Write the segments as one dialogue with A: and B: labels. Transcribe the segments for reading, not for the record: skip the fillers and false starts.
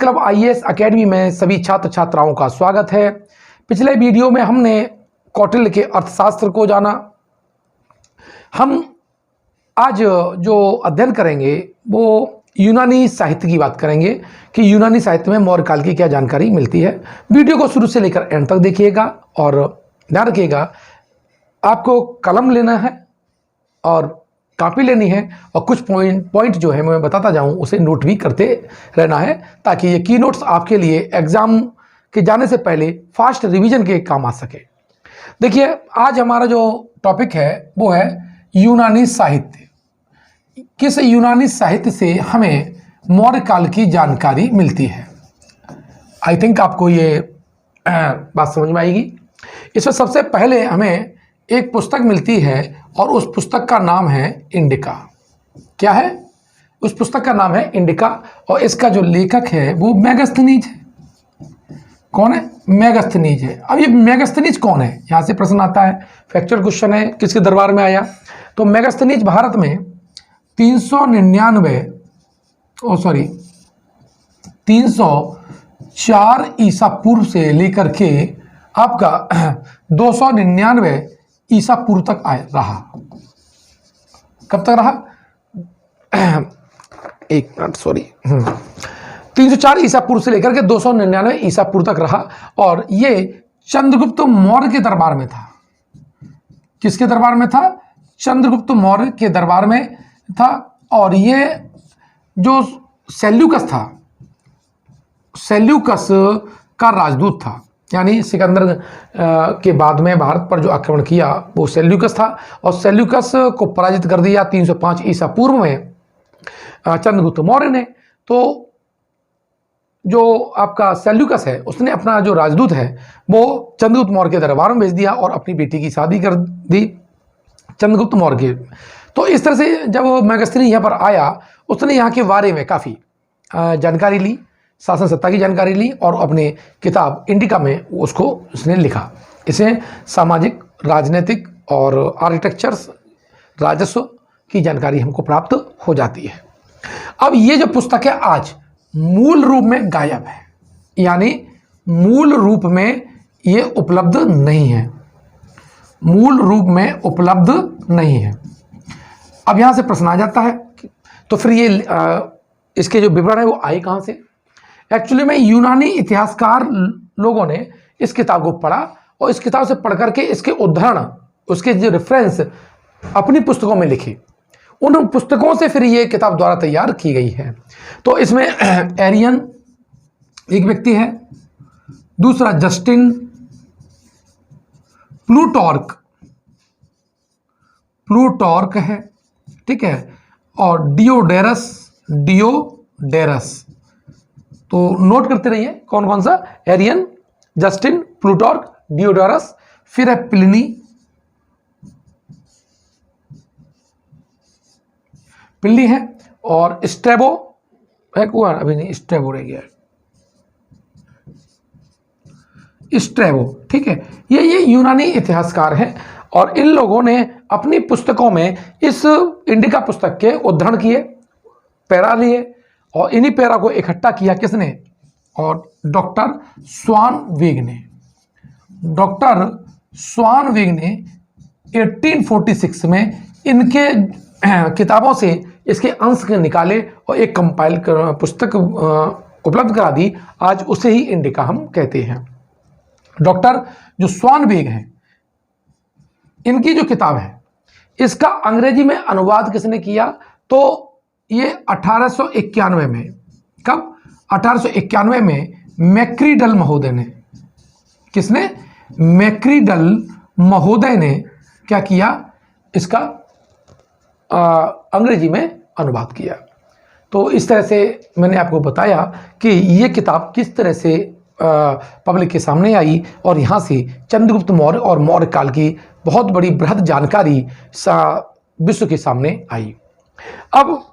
A: Club IAS academy में सभी छात्र छात्राओं का स्वागत है। पिछले वीडियो में हमने कौटिल्य के अर्थशास्त्र को जाना। हम आज जो अध्ययन करेंगे वो यूनानी साहित्य की बात करेंगे कि यूनानी साहित्य में मौर्य काल की क्या जानकारी मिलती है। वीडियो को शुरू से लेकर एंड तक देखिएगा और ध्यान रखिएगा, आपको कलम लेना है और कॉपी लेनी है और कुछ पॉइंट जो है मैं बताता जाऊं उसे नोट भी करते रहना है, ताकि ये की नोट्स आपके लिए एग्जाम के जाने से पहले फास्ट रिवीजन के काम आ सके। देखिए, आज हमारा जो टॉपिक है वो है यूनानी साहित्य। किस यूनानी साहित्य से हमें मौर्य काल की जानकारी मिलती है। आई थिंक आपको ये बात समझ में आएगी। इसमें सबसे पहले हमें एक पुस्तक मिलती है और उस पुस्तक का नाम है इंडिका। क्या है? उस पुस्तक का नाम है इंडिका और इसका जो लेखक है वो मेगास्थनीज है। कौन है? मेगास्थनीज है। अब ये मेगास्थनीज कौन है, यहाँ से प्रश्न आता है, फैक्चुअल क्वेश्चन है, किसके दरबार में आया। तो मेगास्थनीज भारत में 304 ईसा पूर्व से लेकर के आपका 299 ईसा पूर्व तक रहा। कब तक रहा? एक मिनट, सॉरी, 304 ईसा पूर्व से लेकर के 299 ईसा पूर्व तक रहा और ये चंद्रगुप्त मौर्य के दरबार में था। किसके दरबार में था? चंद्रगुप्त मौर्य के दरबार में था। और ये जो सेल्यूकस था, सेल्यूकस का राजदूत था, यानी सिकंदर के बाद में भारत पर जो आक्रमण किया वो सेल्यूकस था और सेल्यूकस को पराजित कर दिया 305 ईसा पूर्व में चंद्रगुप्त मौर्य ने। तो जो आपका सेल्यूकस है उसने अपना जो राजदूत है वो चंद्रगुप्त मौर्य के दरबार में भेज दिया और अपनी बेटी की शादी कर दी चंद्रगुप्त मौर्य के। तो इस तरह से जब मेगास्थनी यहाँ पर आया उसने यहाँ के बारे में काफ़ी जानकारी ली, शासन सत्ता की जानकारी ली और अपने किताब इंडिका में उसको उसने लिखा। इसे सामाजिक, राजनीतिक और आर्किटेक्चर्स, राजस्व की जानकारी हमको प्राप्त हो जाती है। अब ये जो पुस्तक है आज मूल रूप में गायब है, यानी मूल रूप में ये उपलब्ध नहीं है, मूल रूप में उपलब्ध नहीं है। अब यहाँ से प्रश्न आ जाता है तो फिर ये इसके जो विवरण है वो आए कहाँ से। एक्चुअली में यूनानी इतिहासकार लोगों ने इस किताब को पढ़ा और इस किताब से पढ़ करके इसके उद्धरण, उसके जो रेफरेंस अपनी पुस्तकों में लिखे। उन पुस्तकों से फिर ये किताब द्वारा तैयार की गई है। तो इसमें एरियन एक व्यक्ति है, दूसरा जस्टिन, प्लूटार्क है, ठीक है, और डियोडेरस। तो नोट करते रहिए कौन कौन सा, एरियन, जस्टिन, प्लूटार्क, डियोडेरस, फिर है प्लिनी है और स्ट्रैबो है। कौन? अभी नहीं, स्ट्रैबो रह गया, स्ट्रैबो, ठीक है। ये यूनानी इतिहासकार हैं और इन लोगों ने अपनी पुस्तकों में इस इंडिका पुस्तक के उद्धरण किए, पैरा लिए और इन्हीं पैरा को इकट्ठा किया किसने? और डॉक्टर स्वानविग ने 1846 में इनके किताबों से इसके अंश निकाले और एक कंपाइल पुस्तक उपलब्ध करा दी। आज उसे ही इंडिका हम कहते हैं। डॉक्टर जो स्वानविग हैं, इनकी जो किताब है इसका अंग्रेजी में अनुवाद किसने किया? तो ये 1891 में, कब? 1891 में मैक्रीडल महोदय ने, किसने? मैक्रीडल महोदय ने क्या किया? इसका अंग्रेजी में अनुवाद किया। तो इस तरह से मैंने आपको बताया कि ये किताब किस तरह से पब्लिक के सामने आई और यहाँ से चंद्रगुप्त मौर्य और मौर्य काल की बहुत बड़ी बृहद जानकारी विश्व के सामने आई। अब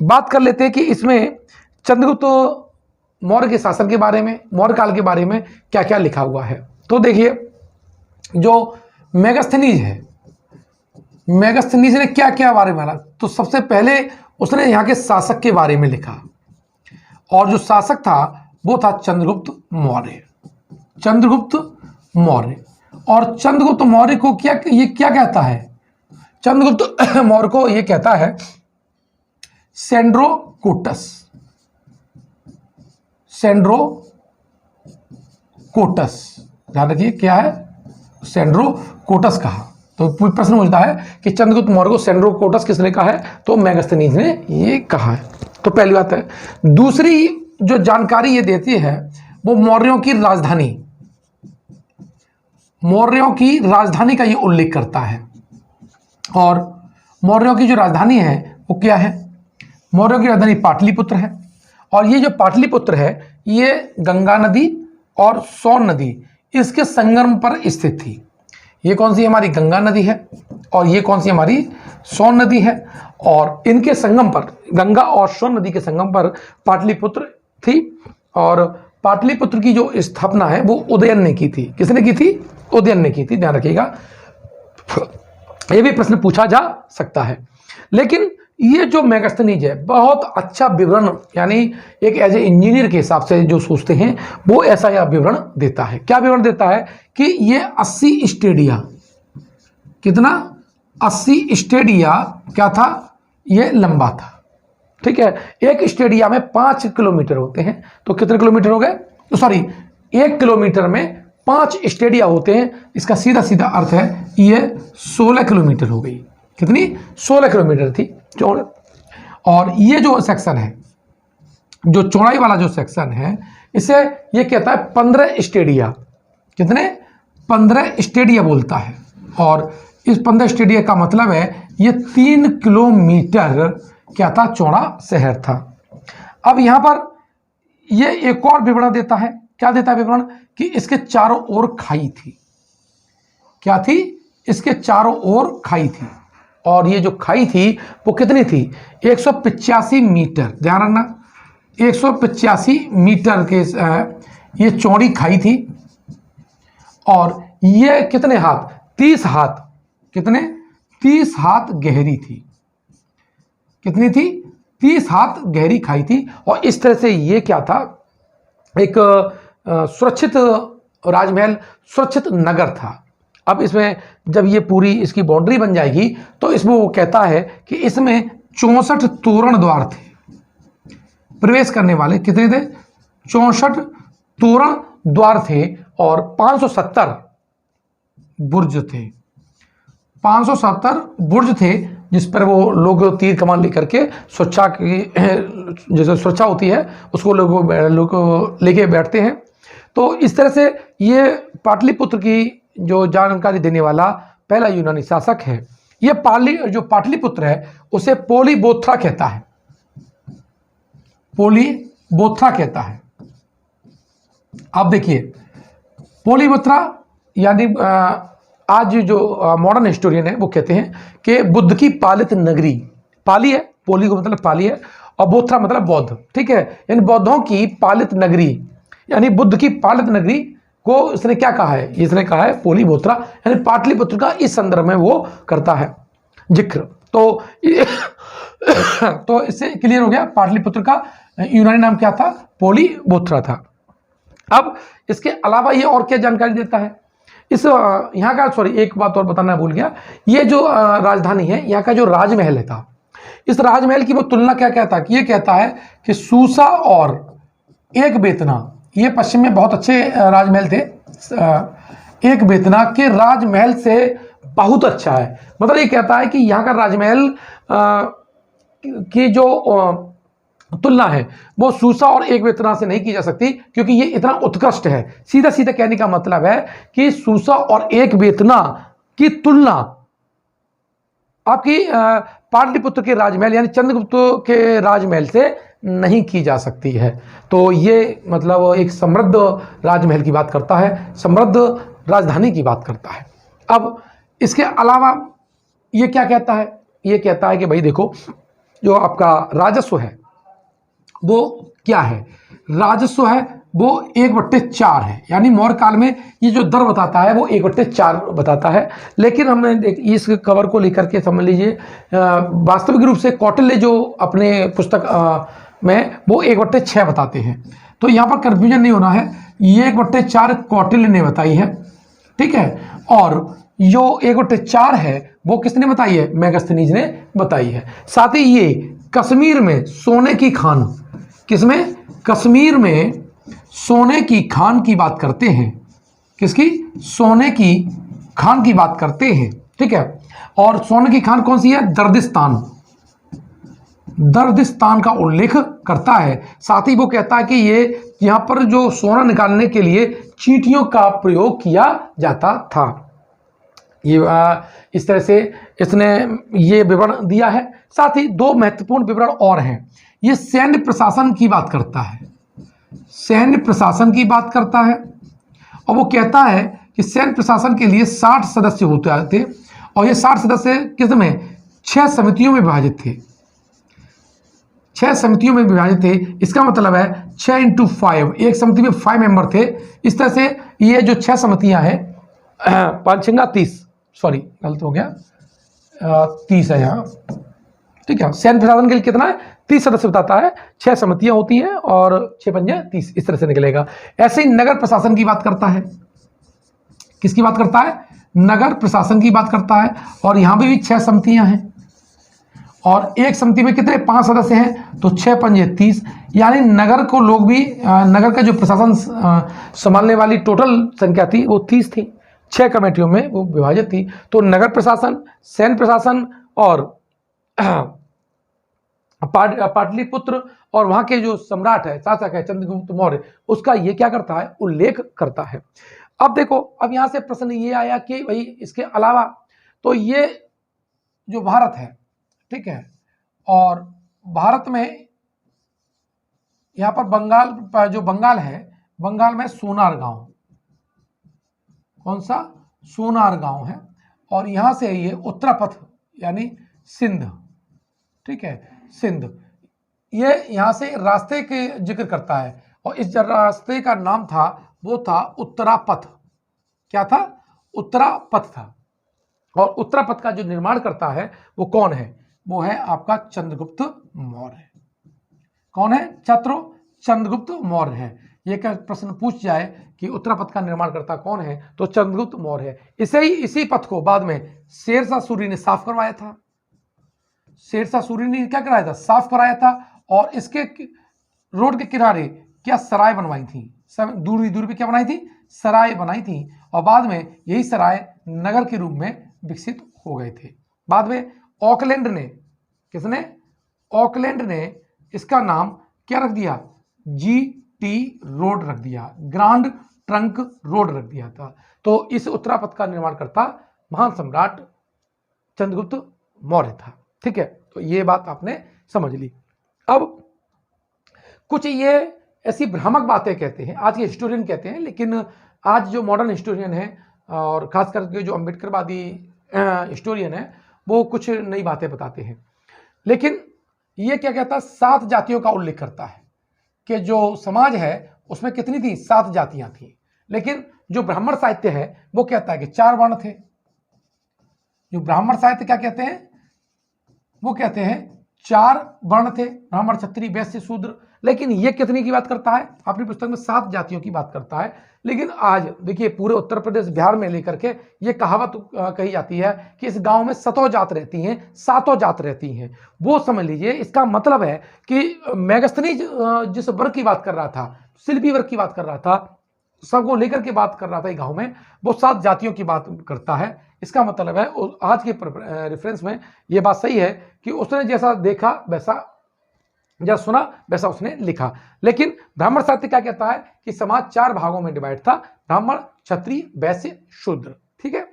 A: बात कर लेते हैं कि इसमें चंद्रगुप्त मौर्य के शासन के बारे में, मौर्य काल के बारे में क्या क्या लिखा हुआ है। तो देखिए, जो मेगास्थनीज है, मेगास्थनीज ने क्या क्या बारे में लिखा? तो सबसे पहले उसने यहाँ के शासक के बारे में लिखा और जो शासक था वो था चंद्रगुप्त मौर्य। चंद्रगुप्त मौर्य। और चंद्रगुप्त मौर्य को ये क्या कहता है? चंद्रगुप्त मौर्य को ये कहता है सेंड्रोकोटस। सेंड्रोकोटस, ध्यान रखिए क्या है? सेंड्रोकोटस कहा। तो प्रश्न पूछता है कि चंद्रगुप्त मौर्य को सेंड्रोकोटस किसने कहा है? तो मेगास्थनीज ने ये कहा है। तो पहली बात है। दूसरी जो जानकारी ये देती है वो मौर्यों की राजधानी, मौर्यों की राजधानी का ये उल्लेख करता है। और मौर्यों की जो राजधानी है वो क्या है? मौर्यों की राजधानी पाटलिपुत्र है। और ये जो पाटलिपुत्र है ये गंगा नदी और सोन नदी इसके संगम पर स्थित थी। ये कौन सी हमारी गंगा नदी है और ये कौन सी हमारी सोन नदी है। और इनके संगम पर, गंगा और सोन नदी के संगम पर पाटलिपुत्र थी। और पाटलिपुत्र की जो स्थापना है वो उदयन ने की थी। किसने की थी? उदयन ने की थी, ध्यान रखिएगा। ये भी प्रश्न पूछा जा सकता है। लेकिन ये जो मेगास्थनीज है बहुत अच्छा विवरण, यानी एक एज ए इंजीनियर के हिसाब से जो सोचते हैं वो ऐसा यह विवरण देता है। क्या विवरण देता है कि ये 80 स्टेडिया, कितना? 80 स्टेडिया क्या था? ये लंबा था। ठीक है, एक स्टेडिया में 5 किलोमीटर होते हैं। तो कितने किलोमीटर हो गए? तो सॉरी, 1 किलोमीटर में 5 स्टेडिया होते हैं। इसका सीधा सीधा अर्थ है ये 16 किलोमीटर हो गई। कितनी? 16 किलोमीटर थी चौड़। और ये जो सेक्शन है, जो चौड़ाई वाला जो सेक्शन है, इसे ये कहता है 15 स्टेडिया। कितने? 15 स्टेडिया बोलता है। और इस 15 स्टेडिया का मतलब है ये 3 किलोमीटर क्या था? चौड़ा शहर था। अब यहां पर ये एक और विवरण देता है। क्या देता है विवरण? कि इसके चारों ओर खाई थी। क्या थी? इसके चारों ओर खाई थी। और ये जो खाई थी वो कितनी थी? 185 मीटर। ध्यान रखना, 185 मीटर के ये चौड़ी खाई थी। और ये कितने हाथ? 30 हाथ। कितने? 30 हाथ गहरी थी। कितनी थी? 30 हाथ गहरी खाई थी। और इस तरह से ये क्या था? एक सुरक्षित राजमहल, सुरक्षित नगर था। अब इसमें जब ये पूरी इसकी बाउंड्री बन जाएगी तो इसमें वो कहता है कि इसमें 64 तोरण द्वार थे प्रवेश करने वाले। कितने थे? 64 तोरण द्वार थे। और 570 बुर्ज थे। 570 बुर्ज थे जिस पर वो लोग तीर कमान लेकर के सुरक्षा की, जैसे सुरक्षा होती है उसको लोग लेके बैठते हैं। तो इस तरह से ये पाटलिपुत्र की जो जानकारी देने वाला पहला यूनानी शासक है। ये जो पाटलिपुत्र है उसे पोलीबोथ्रा कहता है। पोलीबोथ्रा कहता है। अब देखिए, पोलीबोथ्रा यानी आज जो मॉडर्न हिस्टोरियन है वो कहते हैं कि बुद्ध की पालित नगरी, पाली है, पोली को मतलब पाली है और बोथ्रा मतलब बौद्ध। ठीक है, यानी बौद्धों की पालित नगरी, यानी बुद्ध की पालित नगरी को इसने क्या कहा है? इसने कहा है पोलीबोथ्रा, यानी पाटलिपुत्र का इस संदर्भ में वो करता है जिक्र। तो इससे क्लियर हो गया पाटलिपुत्र का यूनानी नाम क्या था? पोलीबोथ्रा था। अब इसके अलावा ये और क्या जानकारी देता है इस यहाँ का? सॉरी, एक बात और बताना भूल गया। ये जो राजधानी है, यहाँ का जो राजमहल है था, इस राजमहल की वो तुलना क्या कहता है? ये कहता है कि सूसा और एक बेतना, ये पश्चिम में बहुत अच्छे राजमहल थे, एक बेतना के राजमहल से बहुत अच्छा है। मतलब ये कहता है कि यहाँ का राजमहल की जो तुलना है वो सूसा और एक बेतना से नहीं की जा सकती, क्योंकि ये इतना उत्कृष्ट है। सीधा सीधा कहने का मतलब है कि सूसा और एक बेतना की तुलना आपकी पाटलिपुत्र के राजमहल यानी चंद्रगुप्त के राजमहल से नहीं की जा सकती है। तो ये मतलब एक समृद्ध राजमहल की बात करता है, समृद्ध राजधानी की बात करता है। अब इसके अलावा ये क्या कहता है? ये कहता है कि भाई देखो, जो आपका राजस्व है वो क्या है? राजस्व है वो 1/4 है। यानी मौर्य काल में ये जो दर बताता है वो 1/4 बताता है। लेकिन हमने इस कवर को लेकर के समझ लीजिए वास्तविक रूप से कौटिल्य जो अपने पुस्तक में वो 1/6 बताते हैं। तो यहाँ पर कंफ्यूजन नहीं होना है, ये 1/4 कौटिल्य ने बताई है, ठीक है, और जो 1/4 है वो किसने बताई है, मेगास्थनीज ने बताई है। साथ ही ये कश्मीर में सोने की खान, किसमें, कश्मीर में सोने की खान की बात करते हैं, किसकी, सोने की खान की बात करते हैं, ठीक है। और सोने की खान कौन सी है, दर्दिस्तान, दर्दिस्तान का उल्लेख करता है। साथ ही वो कहता है कि ये यहां पर जो सोना निकालने के लिए चींटियों का प्रयोग किया जाता था। ये इस तरह से इसने ये विवरण दिया है। साथ ही दो महत्वपूर्ण विवरण और हैं। ये सैन्य प्रशासन की बात करता है, सैन्य प्रशासन की बात करता है, और वो कहता है कि सैन्य प्रशासन के लिए 60 सदस्य होते थे, और ये 60 सदस्य किस में, 6 समितियों में विभाजित थे, 6 समितियों में विभाजित थे। इसका मतलब है 6 × 5, एक समिति में 5 मेंबर थे। इस तरह से ये जो 6 समितियां हैं, 5 × 30, सॉरी गलत हो गया, 30 है यहाँ, ठीक है। सैन्य प्रशासन के लिए कितना है, 30 सदस्य बताता है, 6 समितियां होती हैं और 6 × 5 = 30, इस तरह से निकलेगा। ऐसे ही नगर प्रशासन की बात करता है, किसकी बात करता है, नगर प्रशासन की बात करता है, और यहां भी 6 समितियां हैं, और एक समिति में कितने, 5 सदस्य हैं, तो 6 × 5 = 30, यानी नगर को लोग भी, नगर का जो प्रशासन संभालने वाली टोटल संख्या थी वो 30 थी, 6 कमेटियों में वो विभाजित थी। तो नगर प्रशासन, सैन्य प्रशासन और पाटलिपुत्र और वहां के जो सम्राट है, शासक है चंद्रगुप्त मौर्य, उसका ये क्या करता है, उल्लेख करता है। अब देखो, अब यहां से प्रश्न ये आया कि भाई इसके अलावा तो ये जो भारत है, ठीक है, और भारत में यहां पर बंगाल, जो बंगाल है, बंगाल में सोनार गांव, कौन सा, सोनार गांव है, और यहां से ये उत्तरापथ यानी सिंध, ठीक है, सिंध, ये यहां से रास्ते के जिक्र करता है, और इस रास्ते का नाम था, वो था उत्तरापथ। क्या था, उत्तरापथ था। और उत्तरापथ का जो निर्माण करता है वो कौन है, वो है आपका चंद्रगुप्त मौर्य। कौन है छात्रों, चंद्रगुप्त मौर्य है। ये क्या प्रश्न पूछ जाए कि उत्तरापथ का निर्माण करता कौन है, तो चंद्रगुप्त मौर्य है। इसी पथ को बाद में शेरशाह सूरी ने साफ करवाया था, शेरशाह सूरी ने क्या कराया था, साफ कराया था, और इसके रोड के किनारे क्या सराय बनवाई थी, दूर दूर पे क्या बनाई थी, सराय बनाई थी, और बाद में यही सराय नगर के रूप में विकसित हो गए थे। बाद में ऑकलैंड ने, किसने, ऑकलैंड ने इसका नाम क्या रख दिया, GT रोड रख दिया, ग्रांड ट्रंक रोड रख दिया था। तो इस उत्तरापथ का निर्माण करता महान सम्राट चंद्रगुप्त मौर्य था, ठीक है। तो ये बात आपने समझ ली। अब कुछ ये ऐसी भ्रामक बातें कहते हैं, आज के हिस्टोरियन कहते हैं, लेकिन आज जो मॉडर्न हिस्टोरियन है और खास करके जो अम्बेडकरवादी हिस्टोरियन है, वो कुछ नई बातें बताते हैं। लेकिन ये क्या कहता है, 7 जातियों का उल्लेख करता है कि जो समाज है उसमें कितनी थी, 7 जातियां थी। लेकिन जो ब्राह्मण साहित्य है वो कहता है कि 4 वर्ण थे। जो ब्राह्मण साहित्य क्या कहते हैं, वो कहते हैं 4 वर्ण थे, ब्राह्मण, क्षत्रिय, वैश्य, शूद्र। लेकिन ये कितनी की बात करता है, अपनी पुस्तक में 7 जातियों की बात करता है। लेकिन आज देखिए पूरे उत्तर प्रदेश, बिहार में लेकर के ये कहावत कही जाती है कि इस गांव में 7 जात रहती हैं, 7 जात रहती हैं। वो समझ लीजिए, इसका मतलब है कि मेगास्थनीज जिस वर्ग की बात कर रहा था, शिल्पी वर्ग की बात कर रहा था, सबको लेकर के बात कर रहा था गांव में, वो 7 जातियों की बात करता है। इसका मतलब है आज के रेफरेंस में ये बात सही है कि उसने जैसा देखा वैसा, जैसा सुना वैसा उसने लिखा। लेकिन ब्राह्मण साहित्य क्या कहता है कि समाज 4 भागों में डिवाइड था, ब्राह्मण, क्षत्रिय, वैश्य, शूद्र, ठीक है।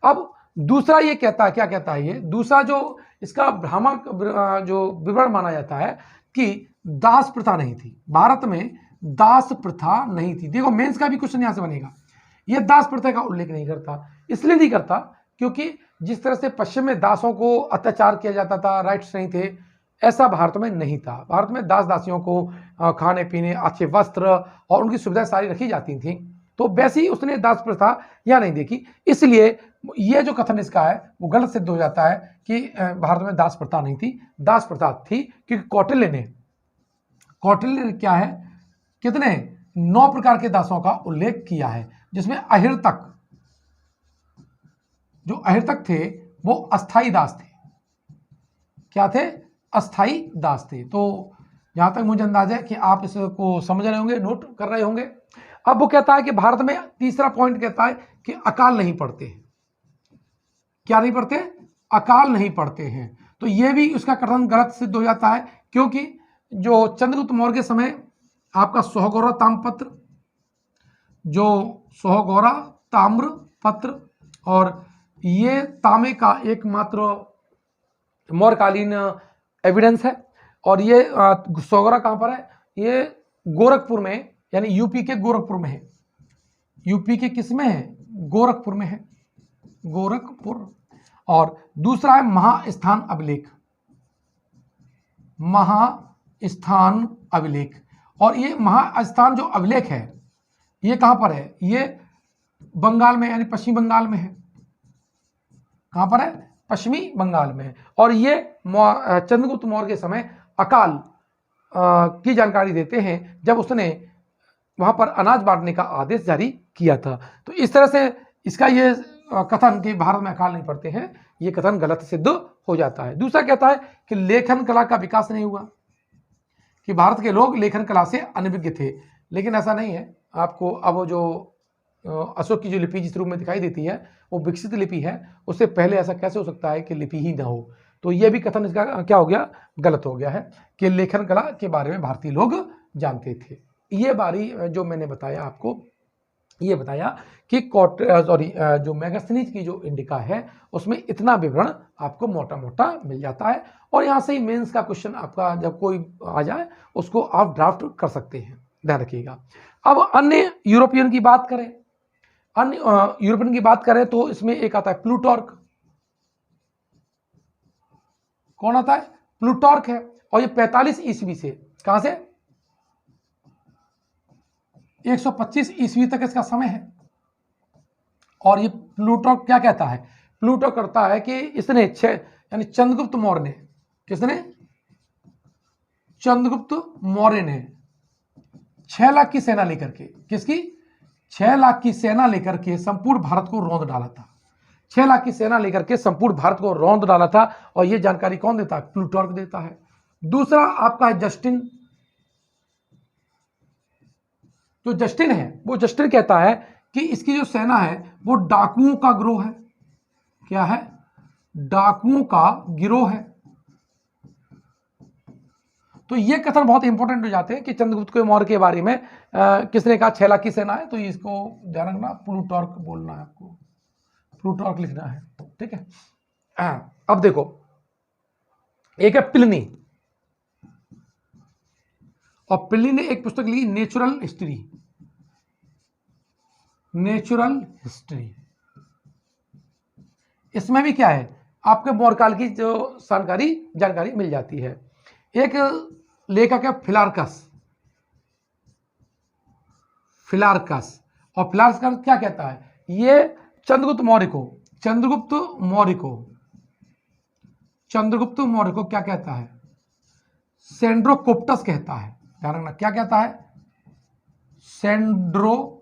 A: अब दूसरा ये कहता है, क्या कहता है ये दूसरा जो इसका भ्रामक जो विवरण माना जाता है कि दास प्रथा नहीं थी, भारत में दास प्रथा नहीं थी। देखो मेंस का भी क्वेश्चन यहां से बनेगा, ये दास प्रथा का उल्लेख नहीं करता। इसलिए नहीं करता क्योंकि जिस तरह से पश्चिम में दासों को अत्याचार किया जाता था, राइट्स नहीं थे, ऐसा भारत में नहीं था। भारत में दास दासियों को खाने पीने, अच्छे वस्त्र और उनकी सुविधाएं सारी रखी जाती थी। तो वैसे ही उसने दास प्रथा यहाँ नहीं देखी। इसलिए ये जो कथन इसका है वो गलत सिद्ध हो जाता है कि भारत में दास प्रथा नहीं थी। दास प्रथा थी क्योंकि कौटिल्य ने क्या है, कितने 9 प्रकार के दासों का उल्लेख किया है, जिसमें अहिर्तक, जो अहिर्तक थे वो अस्थाई दास थे। क्या थे? अस्थाई दास थे। तो जहां तक मुझे अंदाजा है कि आप इसको समझ रहे होंगे, नोट कर रहे होंगे। अब वो कहता है कि भारत में तीसरा पॉइंट कहता है कि अकाल नहीं पड़ते हैं। क्या नहीं पढ़ते? अकाल नहीं पढ़ते हैं। तो ये भी उसका कथन गलत सिद्ध हो जाता है, क्योंकि जो चंद्रगुप्त मौर्य के समय आपका सोहगौरा ताम्रपत्र, जो सोहगौरा ताम्रपत्र, और ये तांबे का एकमात्र मौर्यकालीन एविडेंस है। और ये सोहगौरा कहां पर है? ये गोरखपुर में, यानी यूपी के गोरखपुर में है। यूपी के किस में है? गोरखपुर में है, गोरखपुर। और दूसरा है महास्थान अभिलेख, महास्थान अभिलेख। और ये महास्थान जो अभिलेख है ये कहां पर है? ये बंगाल में, यानी पश्चिमी बंगाल में है। कहां पर है? पश्चिमी बंगाल में है। और ये चंद्रगुप्त मौर्य के समय अकाल की जानकारी देते हैं, जब उसने वहां पर अनाज बांटने का आदेश जारी किया था। तो इस तरह से इसका ये कथन कि भारत में अकाल नहीं पड़ते हैं, ये कथन गलत सिद्ध हो जाता है। दूसरा कहता है कि लेखन कला का विकास नहीं हुआ, कि भारत के लोग लेखन कला से अनभिज्ञ थे। लेकिन ऐसा नहीं है। आपको अब जो अशोक की जो लिपि जिस रूप में दिखाई देती है वो विकसित लिपि है, उससे पहले ऐसा कैसे हो सकता है कि लिपि ही ना हो? तो ये भी कथन इसका क्या हो गया? गलत हो गया है कि लेखन कला के बारे में भारतीय लोग जानते थे। ये बारी जो मैंने बताया आपको, ये बताया कि जो मैगस्थनीज की जो इंडिका है उसमें इतना विवरण आपको मोटा मोटा मिल जाता है। और यहाँ से ही मेंस का क्वेश्चन आपका जब कोई आ जाए उसको आप ड्राफ्ट कर सकते हैं, ध्यान रखिएगा। अब अन्य यूरोपियन की बात करें, अन्य यूरोपियन की बात करें तो इसमें एक आता है प्लूटार्क। कौन आता है? प्लूटार्क है। और ये 45 ईस्वी से, कहां से? 125 ईस्वी तक इसका समय है। और ये प्लूटार्क क्या कहता है? प्लूटार्क करता है कि इसने यानी चंद्रगुप्त मौर्य ने, किसने? चंद्रगुप्त मौर्य ने 6 लाख की सेना लेकर के, किसकी? 6 लाख की सेना लेकर के संपूर्ण भारत को रौंद डाला था। 6 लाख की सेना लेकर के संपूर्ण भारत को रौंद डाला था। और यह जानकारी कौन देता है? प्लूटार्क देता है। दूसरा आपका है जस्टिन। जो जस्टिन है वो जस्टिन कहता है कि इसकी जो सेना है वो डाकुओं का गिरोह है। क्या है? डाकुओं का गिरोह है। तो ये कथन बहुत इंपॉर्टेंट हो जाते हैं कि चंद्रगुप्त मौर्य के बारे में किसने कहा 6 लाख की सेना है। तो इसको ध्यान रखना, प्लूटार्क बोलना है आपको, प्लूटार्क लिखना है, ठीक है। अब देखो, एक है प्लिनी, और प्लिनी ने एक पुस्तक लिखी नेचुरल हिस्ट्री। नेचुरल हिस्ट्री, इसमें भी क्या है? आपके मौर्यकाल की जो जानकारी मिल जाती है। एक लेखक है फिलार्कस। और फिलार्कस क्या कहता है? ये चंद्रगुप्त मौर्य को क्या कहता है? सेंड्रोकोप्टस कहता है। ध्यान रखना, क्या कहता है? सेंड्रोकोप्टस।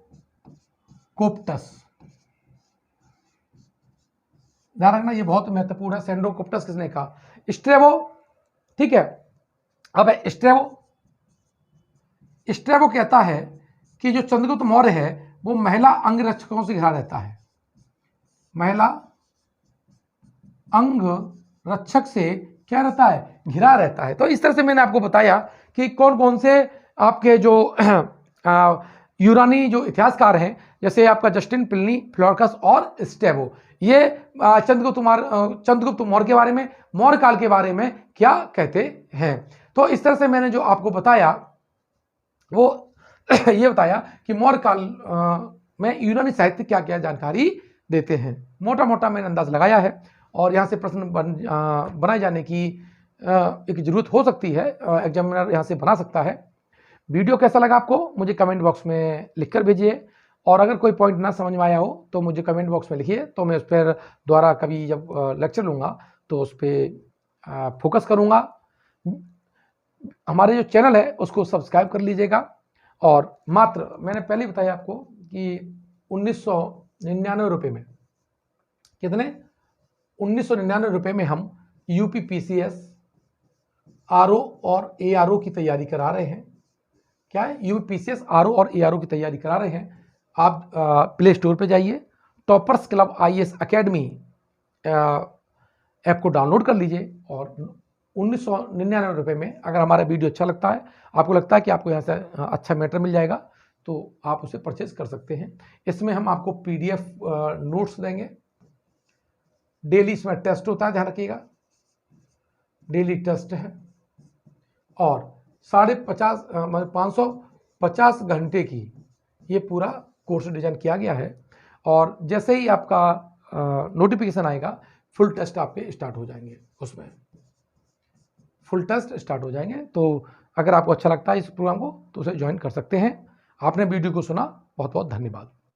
A: ध्यान रखना, ये बहुत महत्वपूर्ण है। सेंड्रोकोप्टस किसने कहा? स्ट्रेबो, ठीक है। अब स्ट्रेबो कहता है कि जो चंद्रगुप्त मौर्य है वो महिला अंगरक्षकों से घिरा रहता है। महिला अंग रक्षक से क्या रहता है? घिरा रहता है। तो इस तरह से मैंने आपको बताया कि कौन कौन से आपके जो यूनानी जो इतिहासकार हैं, जैसे आपका जस्टिन, प्लिनी, फिलार्कस और स्ट्रेबो, ये चंद्रगुप्त मौर्य के बारे में, मौर्य काल के बारे में क्या कहते हैं। तो इस तरह से मैंने जो आपको बताया वो ये बताया कि मौर्य काल में यूनानी साहित्य क्या क्या जानकारी देते हैं। मोटा मोटा मैंने अंदाज लगाया है। और यहाँ से प्रश्न बनाए जाने की एक जरूरत हो सकती है, एग्जामिनर यहाँ से बना सकता है। वीडियो कैसा लगा आपको मुझे कमेंट बॉक्स में लिखकर भेजिए। और अगर कोई पॉइंट ना समझ में आया हो तो मुझे कमेंट बॉक्स में लिखिए, तो मैं उस पर द्वारा कभी जब लेक्चर लूँगा तो उस पर फोकस करूँगा। हमारे जो चैनल है उसको सब्सक्राइब कर लीजिएगा और मात्र मैंने पहले ही बताया आपको कि 1999 रुपये में, कितने 1999 रुपये में हम यूपी पीसीएस आरओ और एआरओ की तैयारी करा रहे हैं। क्या है, यूपी पीसीएस आरओ और एआरओ की तैयारी करा रहे हैं। आप प्ले स्टोर पे जाइए, toppers club IAS academy app को डाउनलोड कर लीजिए और 1999 रुपये में अगर हमारा वीडियो अच्छा लगता है, आपको लगता है कि आपको यहाँ से अच्छा मैटर मिल जाएगा, तो आप उसे परचेज कर सकते हैं। इसमें हम आपको पीडीएफ नोट्स देंगे, डेली इसमें टेस्ट होता है, ध्यान रखिएगा, डेली टेस्ट है, और 550 घंटे की ये पूरा कोर्स डिजाइन किया गया है। और जैसे ही आपका नोटिफिकेशन आएगा, फुल टेस्ट आपके स्टार्ट हो जाएंगे, उसमें फुल टेस्ट स्टार्ट हो जाएंगे। तो अगर आपको अच्छा लगता है इस प्रोग्राम को तो उसे ज्वाइन कर सकते हैं। आपने वीडियो को सुना, बहुत बहुत धन्यवाद।